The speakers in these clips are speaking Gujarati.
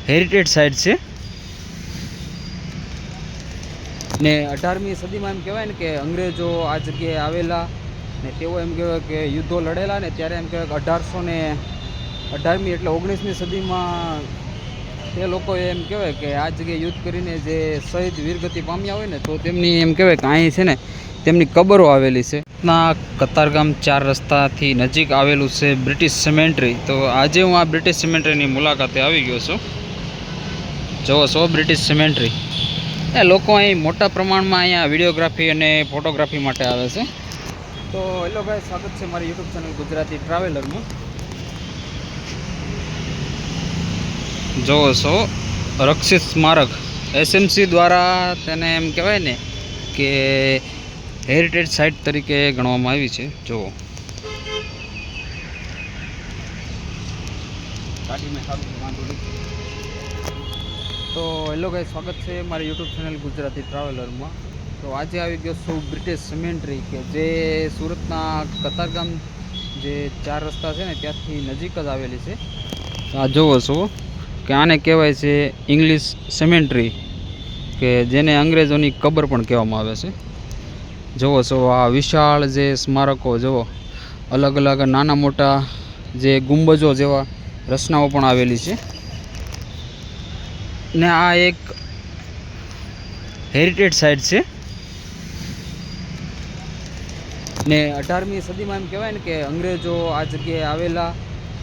હેરિટેજ સાઇટ છે ને 18મી સદીમાં એમ કહેવાય ને કે અંગ્રેજો આ જગ્યાએ આવેલા ને તેઓ એમ કહેવાય કે યુદ્ધો લડેલા ને ત્યારે એમ કહેવાય કે 1818મી એટલે 19મી સદીમાં તે લોકોએ એમ કહેવાય કે આ જગ્યાએ યુદ્ધ કરીને જે શહીદ વીરગતિ પામ્યા હોય ને તો તેમની એમ કહેવાય કે અહીં છે ને તેમની કબરો આવેલી છે. કતારગામ 4 રસ્તાથી નજીક આવેલું છે બ્રિટિશ સિમેન્ટ્રી. તો આજે હું આ બ્રિટિશ સિમેન્ટ્રીની મુલાકાતે આવી ગયો છું. જોવો છો બ્રિટિશ સિમેન્ટ્રી. લોકો અહીં મોટા પ્રમાણમાં અહીંયા વિડીયોગ્રાફી અને ફોટોગ્રાફી માટે આવે છે. તો હેલો ગાઈસ, સ્વાગત છે મારી યુટ્યુબ ચેનલ ગુજરાતી ટ્રાવેલરમાં. જોવો છો રક્ષિત સ્મારક એસએમસી દ્વારા તેને એમ કહેવાય ને કે હેરિટેજ સાઇટ તરીકે ગણવામાં આવી છે. જુઓ તો હેલો ગાઈસ, સ્વાગત છે મારી યુટ્યુબ ચેનલ ગુજરાતી ટ્રાવેલરમાં. તો આજે આવી ગયો છું બ્રિટિશ સિમેન્ટ્રી કે જે સુરતના કતારગામ જે 4 રસ્તા છે ને ત્યાંથી નજીક જ આવેલી છે. આ જોવો છો કે આને કહેવાય છે ઇંગ્લિશ સિમેન્ટ્રી, કે જેને અંગ્રેજોની કબર પણ કહેવામાં આવે છે. જોવો છો આ વિશાળ જે સ્મારકો, જુઓ અલગ અલગ નાના મોટા જે ગુંબજો જેવા રચનાઓ પણ આવેલી છે. ને આ એક હેરિટેજ સાઇટ છે ને 18મી સદીમાં એમ કહેવાય ને કે અંગ્રેજો આ જગ્યાએ આવેલા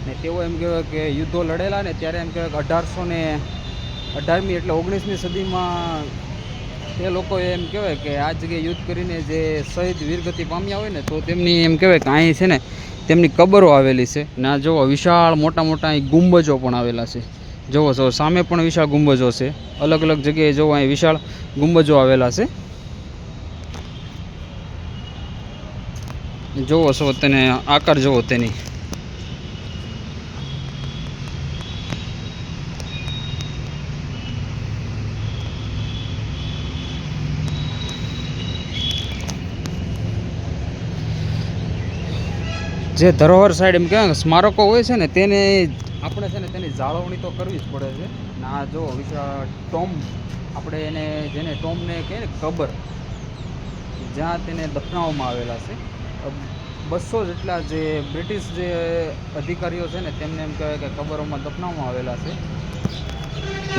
ને તેઓ એમ કહેવાય કે યુદ્ધો લડેલા ને ત્યારે એમ કહેવાય કે 1818મી એટલે 19મી સદીમાં તે લોકોએ એમ કહેવાય કે આ જગ્યાએ યુદ્ધ કરીને જે શહીદ વીરગતિ પામ્યા હોય ને તો તેમની એમ કહેવાય કે અહીં છે ને તેમની કબરો આવેલી છે. ને આ જુઓ વિશાળ મોટા મોટા અહીં ગુંબજો પણ આવેલા છે. જોવો છો સામે પણ વિશાળ ગુંબજો છે. અલગ અલગ જગ્યાએ જોવો અહીં વિશાળ ગુંબજો આવેલા છે. જોવો છો તેને આકાર, જોવો તેની. જે ધરોહર સાઈડ એમ કહેવાય સ્મારકો હોય છે ને તેને આપણે છે ને તેની જાળવણી તો કરવી જ પડે છે. ને આ જો વિશાળ ટોમ્બ, આપણે એને જેને ટોમ્બને કહે ને કબર, જ્યાં તેને દફનાવવામાં આવેલા છે. 200 જેટલા જે બ્રિટિશ જે અધિકારીઓ છે ને તેમને એમ કહેવાય કે કબરોમાં દફનાવવામાં આવેલા છે.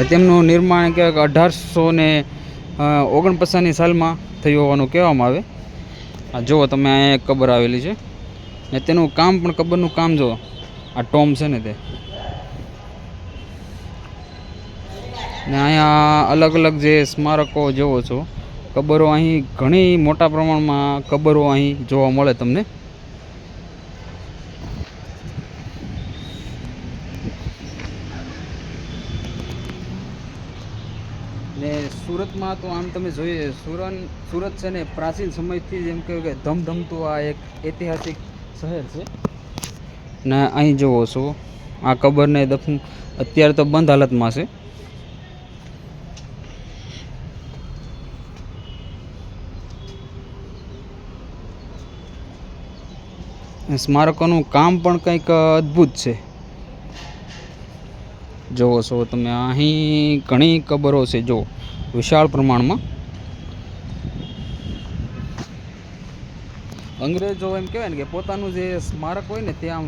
તેમનું નિર્માણ કહેવાય કે 1849ની સાલમાં થયું હોવાનું કહેવામાં આવે. આ જુઓ તમે અહીંયા એક કબર આવેલી છે ને તેનું કામ પણ, કબરનું કામ જુઓ, આ ટોમ છે ને તે. ને અહીંયા અલગ અલગ જે સ્મારકો જોવો છો, કબરો અહીં ઘણી મોટા પ્રમાણમાં કબરો અહીં જોવા મળે તમને. ને સુરતમાં તો આમ તમે જોઈએ, સુરત છે ને પ્રાચીન સમયથી જ એમ કહેવાય કે ધમધમતું આ એક ઐતિહાસિક શહેર છે. ને અહીં જોવો છો આ કબરને દફન અત્યારે તો બંધ હાલતમાં છે. સ્મારકોનું કામ પણ કંઈક અદ્ભુત છે. જોવો છો તમે અહીં ઘણી કબરો છે, જો વિશાળ પ્રમાણમાં. અંગ્રેજો એમ કહેવાય ને કે પોતાનું જે સ્મારક હોય ને ત્યાં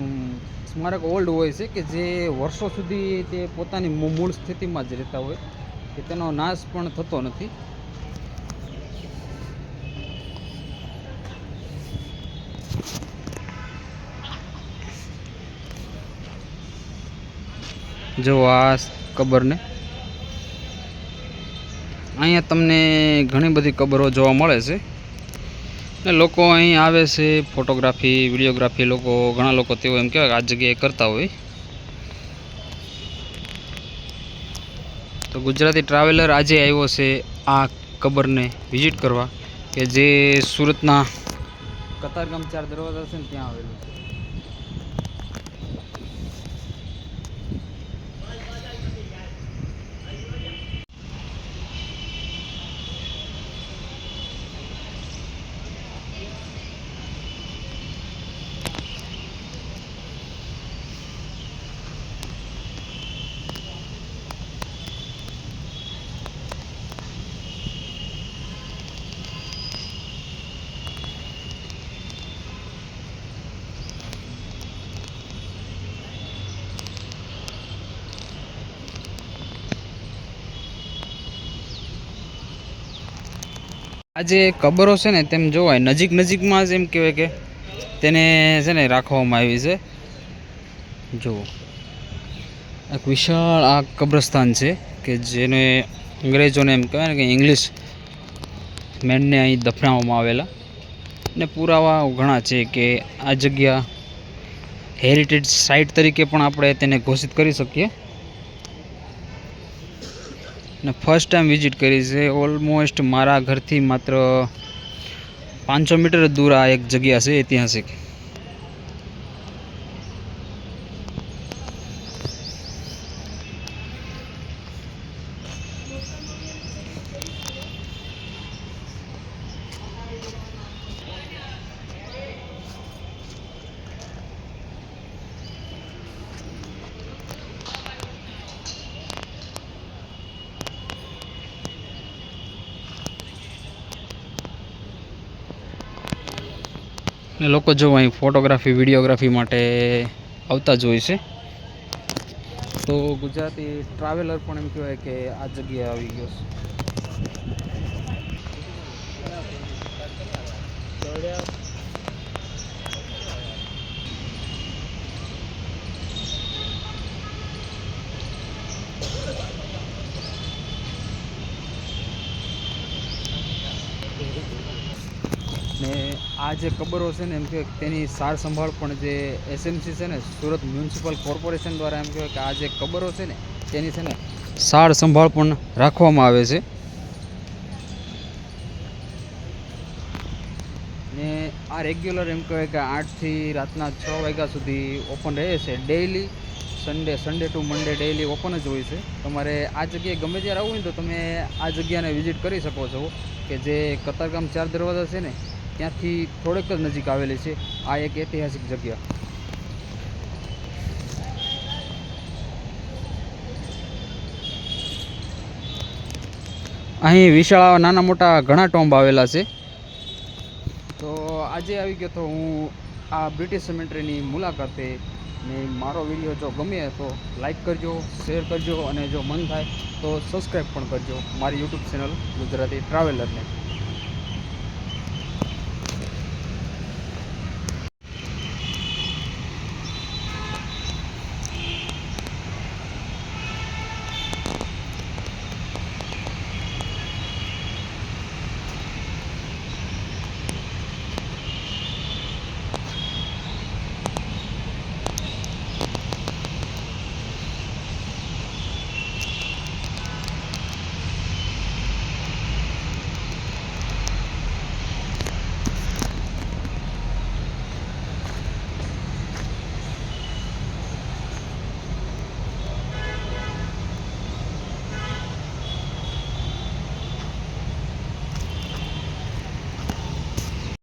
સ્મારક ઓલ્ડ હોય છે કે જે વર્ષો સુધી તે પોતાની મૂળ સ્થિતિમાં જ રહેતા હોય, કે તેનો નાશ પણ થતો નથી. જો આ કબરને અહીંયા તમને ઘણી બધી કબરો જોવા મળે છે. ને લોકો અહીં આવે છે ફોટોગ્રાફી, વિડીયોગ્રાફી, ઘણા લોકો તેઓ એમ કહેવાય આ જગ્યાએ કરતા હોય. તો ગુજરાતી ટ્રાવેલર આજે આવ્યો છે આ કબરને વિઝિટ કરવા, કે જે સુરતના કતારગામ 4 દરવાજા છે ને ત્યાં આવેલું છે. આ જે કબરો છે ને તેમ જોવાય નજીકમાં જ એમ કહેવાય કે તેને છે ને રાખવામાં આવી છે. જુઓ એક વિશાળ આ કબ્રસ્તાન છે કે જેને અંગ્રેજોને એમ કહેવાય ને કે ઇંગ્લિશ મેનને અહીં દફનાવવામાં આવેલા, ને પુરાવા ઘણા છે કે આ જગ્યા હેરિટેજ સાઇટ તરીકે પણ આપણે તેને ઘોષિત કરી શકીએ. ને ફર્સ્ટ ટાઈમ વિઝિટ કરી છે. ઓલમોસ્ટ મારા ઘરથી માત્ર 500 મીટર જ દૂર આ એક જગ્યા છે ઐતિહાસિક. ને લોકો જો અહીં ફોટોગ્રાફી વિડીયોગ્રાફી માટે આવતા જ હોય છે. તો ગુજરાતી ટ્રાવેલર પણ એમ કહેવાય કે આ જગ્યાએ આવી ગયો છે. ને આ જે કબરો છે ને એમ કે તેની સાર સંભાળ પણ જે એસએમસી છે ને સુરત મ્યુનિસિપલ કોર્પોરેશન દ્વારા એમ કહેવાય કે આ જે કબરો છે ને તેની છે ને સાર સંભાળ પણ રાખવામાં આવે છે. ને આ રેગ્યુલર એમ કહેવાય કે 8 થી રાતના 6 વાગ્યા સુધી ઓપન રહે છે. ડેઇલી સન્ડે ટુ મંડે ડેઇલી ઓપન જ હોય છે. તમારે આ જગ્યાએ ગમે ત્યારે આવવું હોય તો તમે આ જગ્યાને વિઝિટ કરી શકો છો કે જે કતારગામ 4 દરવાજા છે ને ત્યાંથી થોડેક જ નજીક આવેલી છે આ એક ઐતિહાસિક જગ્યા. અહીં વિશાળ નાના મોટા ઘણા ટોમ્બ આવેલા છે. તો આજે આવી ગયો તો હું આ બ્રિટિશ સેમેન્ટ્રીની મુલાકાતે. ને મારો વિડીયો જો ગમે તો લાઈક કરજો, શેર કરજો અને જો મન થાય તો સબસ્ક્રાઈબ પણ કરજો મારી યુટ્યુબ ચેનલ ગુજરાતી ટ્રાવેલરને.